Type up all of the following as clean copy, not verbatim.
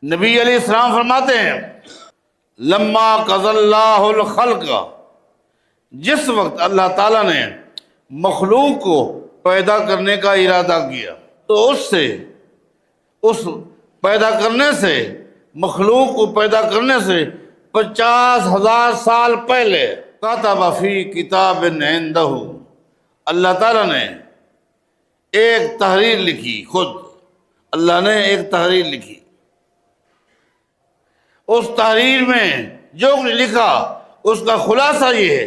نبی علیہ السلام فرماتے ہیں لما قضى اللہ الخلق، جس وقت اللہ تعالیٰ نے مخلوق کو پیدا کرنے کا ارادہ کیا تو اس پیدا کرنے سے، مخلوق کو پیدا کرنے سے 50,000 سال پہلے کتب فی کتاب عندہ، اللہ تعالیٰ نے ایک تحریر لکھی، خود اللہ نے ایک تحریر لکھی۔ اس تحریر میں جو کچھ لکھا اس کا خلاصہ یہ ہے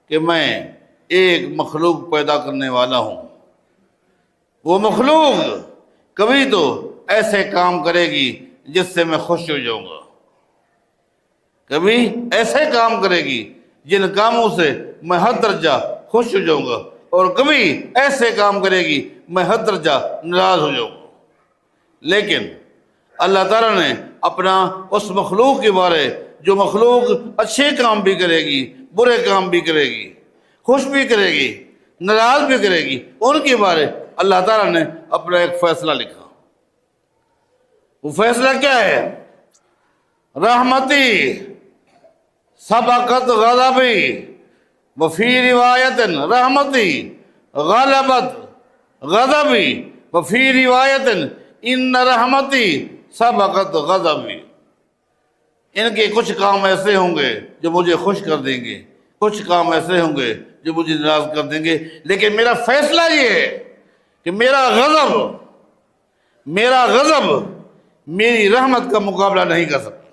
کہ میں ایک مخلوق پیدا کرنے والا ہوں۔ وہ مخلوق کبھی تو ایسے کام کرے گی جس سے میں خوش ہو جاؤں گا، کبھی ایسے کام کرے گی جن کاموں سے میں ہر درجہ خوش ہو جاؤں گا، اور کبھی ایسے کام کرے گی میں ہر درجہ ناراض ہو جاؤں گا۔ لیکن اللہ تعالیٰ نے اپنا اس مخلوق کے بارے، جو مخلوق اچھے کام بھی کرے گی، برے کام بھی کرے گی، خوش بھی کرے گی، ناراض بھی کرے گی، ان کے بارے اللہ تعالیٰ نے اپنا ایک فیصلہ لکھا۔ وہ فیصلہ کیا ہے؟ رحمتی سبقت غضبی، وفی روایت رحمتی غلبت غضبی، وفی روایت ان رحمتی سبقت غضبی۔ ان کے کچھ کام ایسے ہوں گے جو مجھے خوش کر دیں گے، کچھ کام ایسے ہوں گے جو مجھے ناراض کر دیں گے، لیکن میرا فیصلہ یہ ہے کہ میرا غضب میری رحمت کا مقابلہ نہیں کر سکتا۔